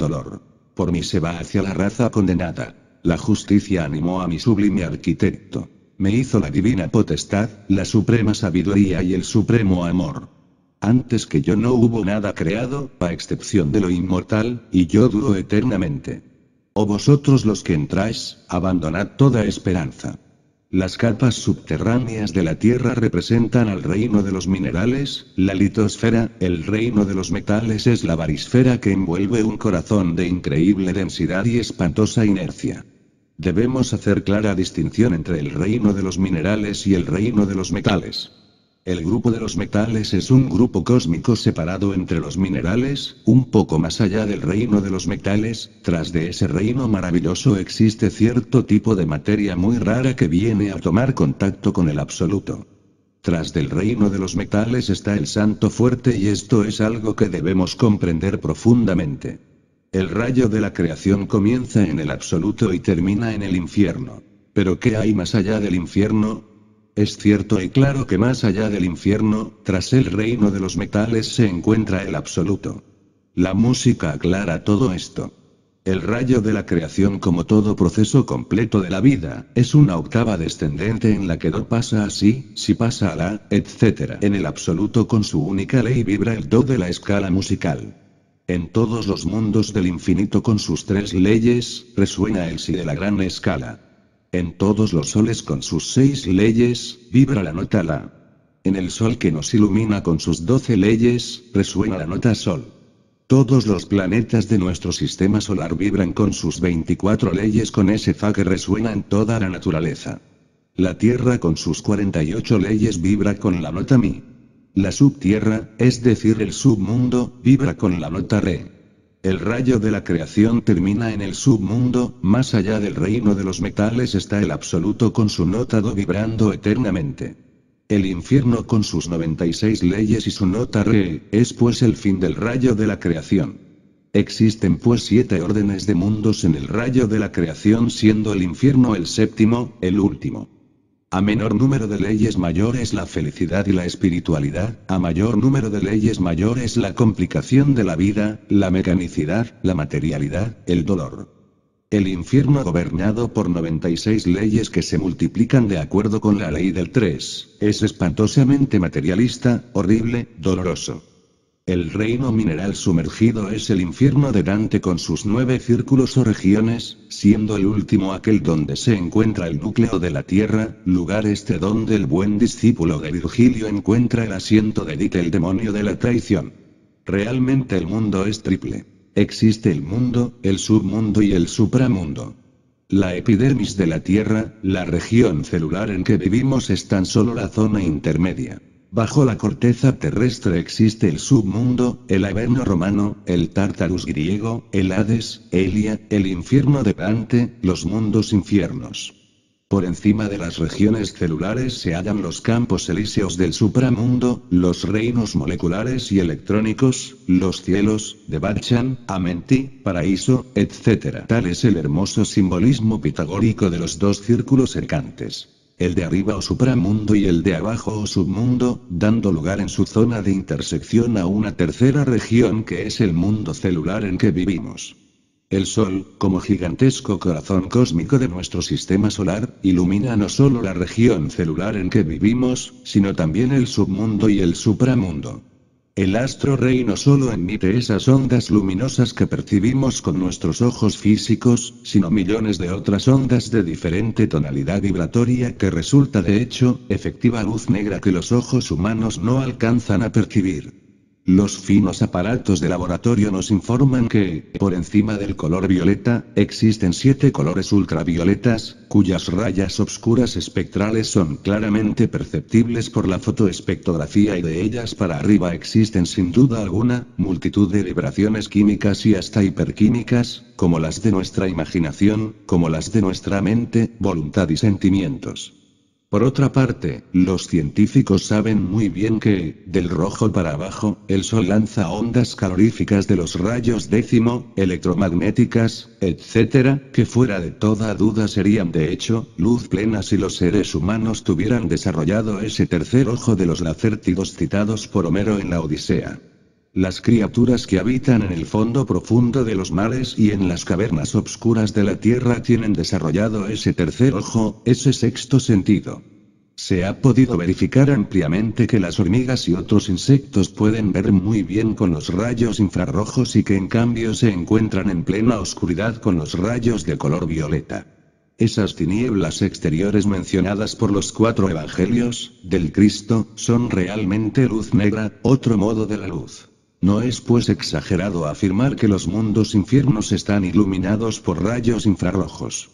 dolor. Por mí se va hacia la raza condenada. La justicia animó a mi sublime arquitecto. Me hizo la divina potestad, la suprema sabiduría y el supremo amor. Antes que yo no hubo nada creado, a excepción de lo inmortal, y yo duro eternamente. Oh vosotros los que entráis, abandonad toda esperanza. Las capas subterráneas de la Tierra representan al reino de los minerales, la litosfera, el reino de los metales es la barisfera que envuelve un corazón de increíble densidad y espantosa inercia. Debemos hacer clara distinción entre el reino de los minerales y el reino de los metales. El grupo de los metales es un grupo cósmico separado entre los minerales, un poco más allá del reino de los metales. Tras de ese reino maravilloso existe cierto tipo de materia muy rara que viene a tomar contacto con el absoluto. Tras del reino de los metales está el santo fuerte y esto es algo que debemos comprender profundamente. El rayo de la creación comienza en el absoluto y termina en el infierno. ¿Pero qué hay más allá del infierno? Es cierto y claro que más allá del infierno, tras el reino de los metales se encuentra el absoluto. La música aclara todo esto. El rayo de la creación, como todo proceso completo de la vida, es una octava descendente en la que do pasa a si pasa a la, etc. En el absoluto con su única ley vibra el do de la escala musical. En todos los mundos del infinito con sus tres leyes, resuena el si de la gran escala. En todos los soles con sus 6 leyes, vibra la nota la. En el sol que nos ilumina con sus 12 leyes, resuena la nota sol. Todos los planetas de nuestro sistema solar vibran con sus 24 leyes con ese fa que resuena en toda la naturaleza. La Tierra con sus 48 leyes vibra con la nota mi. La subtierra, es decir el submundo, vibra con la nota re. El rayo de la creación termina en el submundo, más allá del reino de los metales está el absoluto con su nota do vibrando eternamente. El infierno con sus 96 leyes y su nota re, es pues el fin del rayo de la creación. Existen pues 7 órdenes de mundos en el rayo de la creación siendo el infierno el séptimo, el último. A menor número de leyes mayor es la felicidad y la espiritualidad, a mayor número de leyes mayor es la complicación de la vida, la mecanicidad, la materialidad, el dolor. El infierno gobernado por 96 leyes que se multiplican de acuerdo con la ley del 3, es espantosamente materialista, horrible, doloroso. El reino mineral sumergido es el infierno de Dante con sus 9 círculos o regiones, siendo el último aquel donde se encuentra el núcleo de la tierra, lugar este donde el buen discípulo de Virgilio encuentra el asiento de Dite el demonio de la traición. Realmente el mundo es triple. Existe el mundo, el submundo y el supramundo. La epidermis de la tierra, la región celular en que vivimos es tan solo la zona intermedia. Bajo la corteza terrestre existe el submundo, el Averno romano, el Tartarus griego, el Hades, Elia, el infierno de Dante, los mundos infiernos. Por encima de las regiones celulares se hallan los campos elíseos del supramundo, los reinos moleculares y electrónicos, los cielos, de Bachan, Amenti, paraíso, etc. Tal es el hermoso simbolismo pitagórico de los 2 círculos cercantes. El de arriba o supramundo y el de abajo o submundo, dando lugar en su zona de intersección a una tercera región que es el mundo celular en que vivimos. El Sol, como gigantesco corazón cósmico de nuestro sistema solar, ilumina no solo la región celular en que vivimos, sino también el submundo y el supramundo. El astro rey no solo emite esas ondas luminosas que percibimos con nuestros ojos físicos, sino millones de otras ondas de diferente tonalidad vibratoria que resulta de hecho, efectiva luz negra que los ojos humanos no alcanzan a percibir. Los finos aparatos de laboratorio nos informan que, por encima del color violeta, existen 7 colores ultravioletas, cuyas rayas oscuras espectrales son claramente perceptibles por la fotoespectrografía y de ellas para arriba existen sin duda alguna, multitud de vibraciones químicas y hasta hiperquímicas, como las de nuestra imaginación, como las de nuestra mente, voluntad y sentimientos. Por otra parte, los científicos saben muy bien que, del rojo para abajo, el Sol lanza ondas caloríficas de los rayos décimo, electromagnéticas, etc., que fuera de toda duda serían de hecho, luz plena si los seres humanos tuvieran desarrollado ese tercer ojo de los lacértidos citados por Homero en la Odisea. Las criaturas que habitan en el fondo profundo de los mares y en las cavernas obscuras de la tierra tienen desarrollado ese tercer ojo, ese sexto sentido. Se ha podido verificar ampliamente que las hormigas y otros insectos pueden ver muy bien con los rayos infrarrojos y que en cambio se encuentran en plena oscuridad con los rayos de color violeta. Esas tinieblas exteriores mencionadas por los 4 evangelios del Cristo son realmente luz negra, otro modo de la luz. No es pues exagerado afirmar que los mundos infiernos están iluminados por rayos infrarrojos.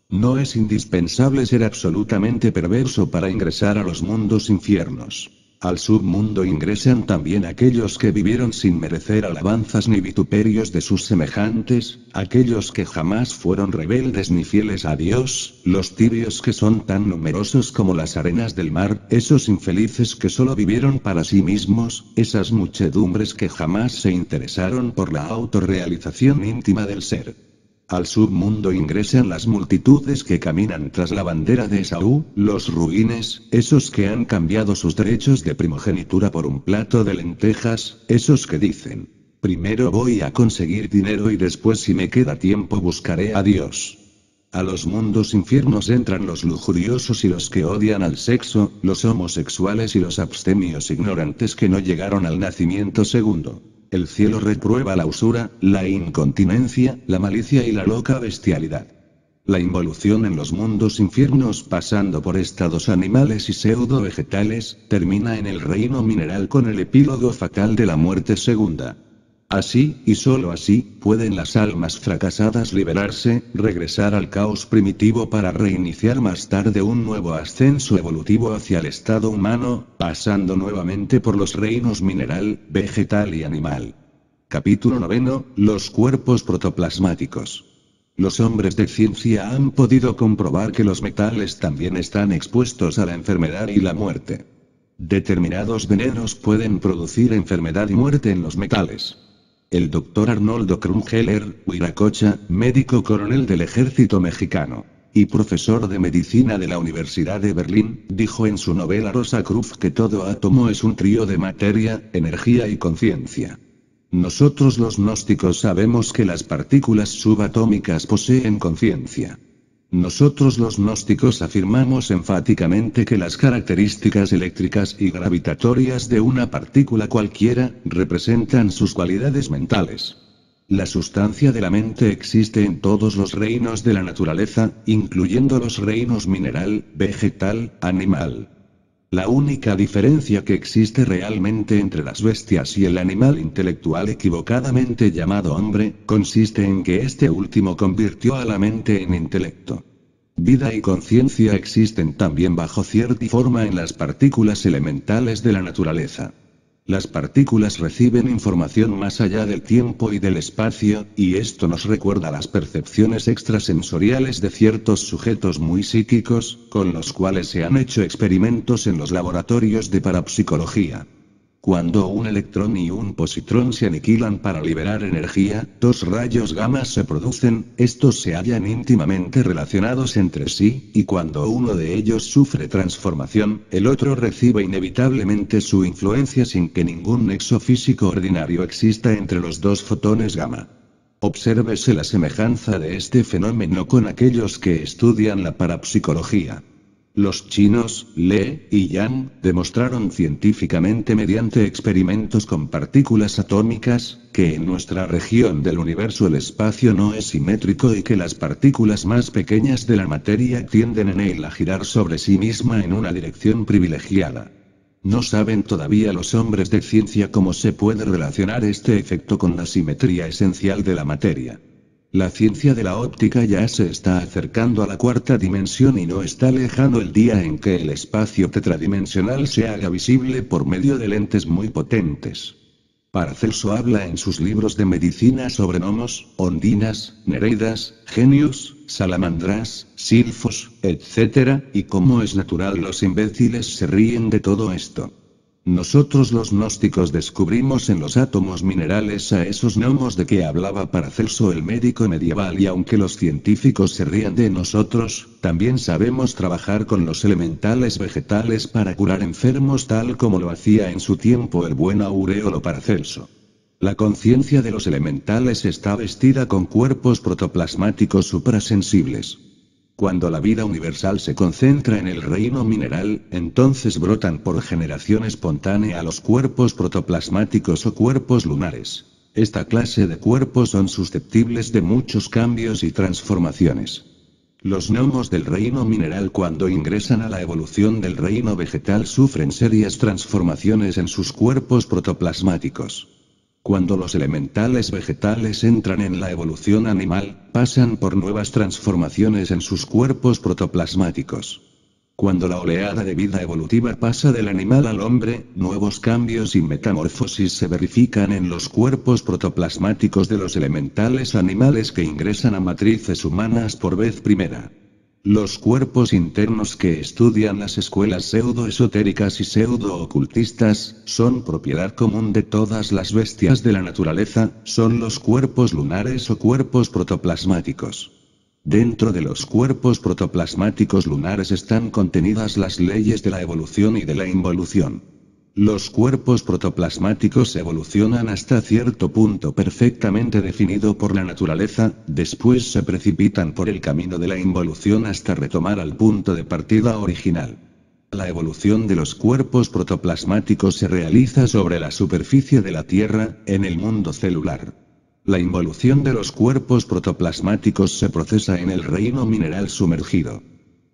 No es indispensable ser absolutamente perverso para ingresar a los mundos infiernos. Al submundo ingresan también aquellos que vivieron sin merecer alabanzas ni vituperios de sus semejantes, aquellos que jamás fueron rebeldes ni fieles a Dios, los tibios que son tan numerosos como las arenas del mar, esos infelices que solo vivieron para sí mismos, esas muchedumbres que jamás se interesaron por la autorrealización íntima del ser. Al submundo ingresan las multitudes que caminan tras la bandera de Esaú, los ruines, esos que han cambiado sus derechos de primogenitura por un plato de lentejas, esos que dicen, primero voy a conseguir dinero y después si me queda tiempo buscaré a Dios. A los mundos infiernos entran los lujuriosos y los que odian al sexo, los homosexuales y los abstemios ignorantes que no llegaron al nacimiento segundo. El cielo reprueba la usura, la incontinencia, la malicia y la loca bestialidad. La involución en los mundos infiernos pasando por estados animales y pseudo-vegetales, termina en el reino mineral con el epílogo fatal de la muerte segunda. Así, y solo así, pueden las almas fracasadas liberarse, regresar al caos primitivo para reiniciar más tarde un nuevo ascenso evolutivo hacia el estado humano, pasando nuevamente por los reinos mineral, vegetal y animal. Capítulo 9. Los cuerpos protoplasmáticos. Los hombres de ciencia han podido comprobar que los metales también están expuestos a la enfermedad y la muerte. Determinados venenos pueden producir enfermedad y muerte en los metales. El Dr. Arnoldo Krumheller, Huiracocha, médico coronel del ejército mexicano y profesor de medicina de la Universidad de Berlín, dijo en su novela Rosa Cruz que todo átomo es un trío de materia, energía y conciencia. Nosotros los gnósticos sabemos que las partículas subatómicas poseen conciencia. Nosotros los gnósticos afirmamos enfáticamente que las características eléctricas y gravitatorias de una partícula cualquiera, representan sus cualidades mentales. La sustancia de la mente existe en todos los reinos de la naturaleza, incluyendo los reinos mineral, vegetal, animal. La única diferencia que existe realmente entre las bestias y el animal intelectual equivocadamente llamado hombre, consiste en que este último convirtió a la mente en intelecto. Vida y conciencia existen también bajo cierta forma en las partículas elementales de la naturaleza. Las partículas reciben información más allá del tiempo y del espacio, y esto nos recuerda las percepciones extrasensoriales de ciertos sujetos muy psíquicos, con los cuales se han hecho experimentos en los laboratorios de parapsicología. Cuando un electrón y un positrón se aniquilan para liberar energía, 2 rayos gamma se producen, estos se hallan íntimamente relacionados entre sí, y cuando uno de ellos sufre transformación, el otro recibe inevitablemente su influencia sin que ningún nexo físico ordinario exista entre los 2 fotones gamma. Obsérvese la semejanza de este fenómeno con aquellos que estudian la parapsicología. Los chinos, Le y Yang, demostraron científicamente mediante experimentos con partículas atómicas, que en nuestra región del universo el espacio no es simétrico y que las partículas más pequeñas de la materia tienden en él a girar sobre sí misma en una dirección privilegiada. No saben todavía los hombres de ciencia cómo se puede relacionar este efecto con la simetría esencial de la materia. La ciencia de la óptica ya se está acercando a la 4ª dimensión y no está lejano el día en que el espacio tetradimensional se haga visible por medio de lentes muy potentes. Paracelso habla en sus libros de medicina sobre gnomos, ondinas, nereidas, genios, salamandras, silfos, etc., y como es natural los imbéciles se ríen de todo esto. Nosotros los gnósticos descubrimos en los átomos minerales a esos gnomos de que hablaba Paracelso el médico medieval y aunque los científicos se rían de nosotros, también sabemos trabajar con los elementales vegetales para curar enfermos tal como lo hacía en su tiempo el buen Aureolo Paracelso. La conciencia de los elementales está vestida con cuerpos protoplasmáticos suprasensibles. Cuando la vida universal se concentra en el reino mineral, entonces brotan por generación espontánea los cuerpos protoplasmáticos o cuerpos lunares. Esta clase de cuerpos son susceptibles de muchos cambios y transformaciones. Los gnomos del reino mineral cuando ingresan a la evolución del reino vegetal sufren serias transformaciones en sus cuerpos protoplasmáticos. Cuando los elementales vegetales entran en la evolución animal, pasan por nuevas transformaciones en sus cuerpos protoplasmáticos. Cuando la oleada de vida evolutiva pasa del animal al hombre, nuevos cambios y metamorfosis se verifican en los cuerpos protoplasmáticos de los elementales animales que ingresan a matrices humanas por vez primera. Los cuerpos internos que estudian las escuelas pseudo-esotéricas y pseudo-ocultistas, son propiedad común de todas las bestias de la naturaleza, son los cuerpos lunares o cuerpos protoplasmáticos. Dentro de los cuerpos protoplasmáticos lunares están contenidas las leyes de la evolución y de la involución. Los cuerpos protoplasmáticos evolucionan hasta cierto punto perfectamente definido por la naturaleza, después se precipitan por el camino de la involución hasta retomar al punto de partida original. La evolución de los cuerpos protoplasmáticos se realiza sobre la superficie de la Tierra, en el mundo celular. La involución de los cuerpos protoplasmáticos se procesa en el reino mineral sumergido.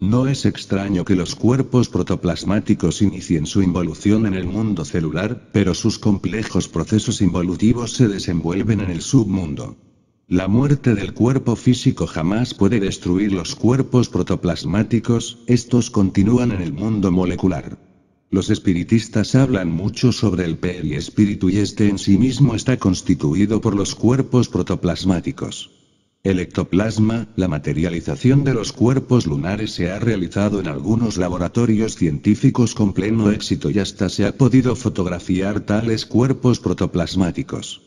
No es extraño que los cuerpos protoplasmáticos inicien su involución en el mundo celular, pero sus complejos procesos involutivos se desenvuelven en el submundo. La muerte del cuerpo físico jamás puede destruir los cuerpos protoplasmáticos, estos continúan en el mundo molecular. Los espiritistas hablan mucho sobre el perispíritu y este en sí mismo está constituido por los cuerpos protoplasmáticos. El ectoplasma, la materialización de los cuerpos lunares se ha realizado en algunos laboratorios científicos con pleno éxito y hasta se ha podido fotografiar tales cuerpos protoplasmáticos.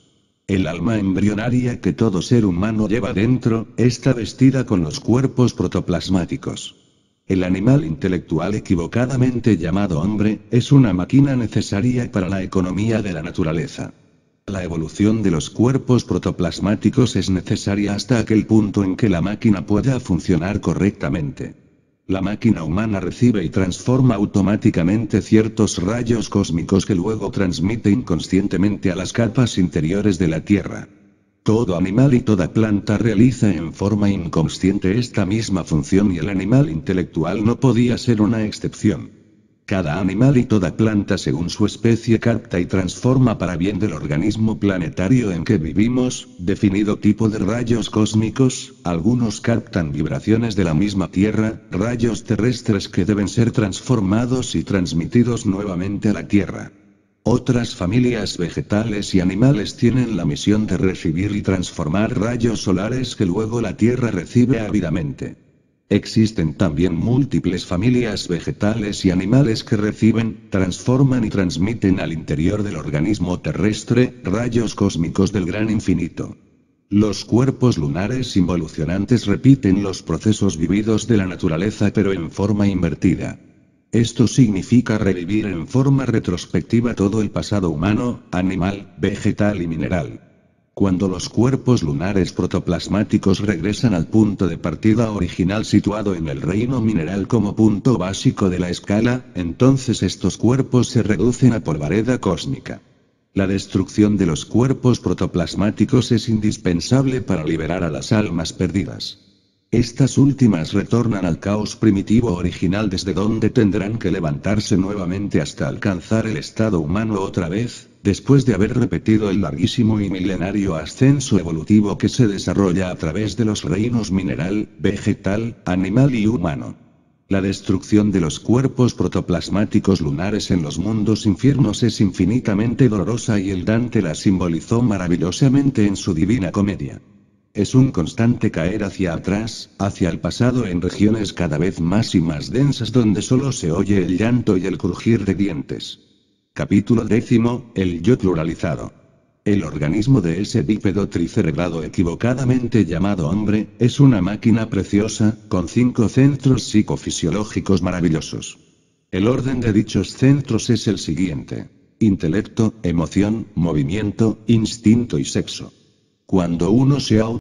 El alma embrionaria que todo ser humano lleva dentro, está vestida con los cuerpos protoplasmáticos. El animal intelectual equivocadamente llamado hombre, es una máquina necesaria para la economía de la naturaleza. La evolución de los cuerpos protoplasmáticos es necesaria hasta aquel punto en que la máquina pueda funcionar correctamente. La máquina humana recibe y transforma automáticamente ciertos rayos cósmicos que luego transmite inconscientemente a las capas interiores de la Tierra. Todo animal y toda planta realiza en forma inconsciente esta misma función y el animal intelectual no podía ser una excepción. Cada animal y toda planta según su especie capta y transforma para bien del organismo planetario en que vivimos, definido tipo de rayos cósmicos, algunos captan vibraciones de la misma Tierra, rayos terrestres que deben ser transformados y transmitidos nuevamente a la Tierra. Otras familias vegetales y animales tienen la misión de recibir y transformar rayos solares que luego la Tierra recibe ávidamente. Existen también múltiples familias vegetales y animales que reciben, transforman y transmiten al interior del organismo terrestre, rayos cósmicos del gran infinito. Los cuerpos lunares involucionantes repiten los procesos vividos de la naturaleza pero en forma invertida. Esto significa revivir en forma retrospectiva todo el pasado humano, animal, vegetal y mineral. Cuando los cuerpos lunares protoplasmáticos regresan al punto de partida original situado en el reino mineral como punto básico de la escala, entonces estos cuerpos se reducen a polvareda cósmica. La destrucción de los cuerpos protoplasmáticos es indispensable para liberar a las almas perdidas. Estas últimas retornan al caos primitivo original desde donde tendrán que levantarse nuevamente hasta alcanzar el estado humano otra vez, después de haber repetido el larguísimo y milenario ascenso evolutivo que se desarrolla a través de los reinos mineral, vegetal, animal y humano. La destrucción de los cuerpos protoplasmáticos lunares en los mundos infiernos es infinitamente dolorosa y el Dante la simbolizó maravillosamente en su Divina Comedia. Es un constante caer hacia atrás, hacia el pasado en regiones cada vez más y más densas donde solo se oye el llanto y el crujir de dientes. Capítulo 10. El yo pluralizado. El organismo de ese bípedo tricerebrado equivocadamente llamado hombre, es una máquina preciosa, con 5 centros psicofisiológicos maravillosos. El orden de dichos centros es el siguiente. intelecto, emoción, movimiento, instinto y sexo. Cuando uno se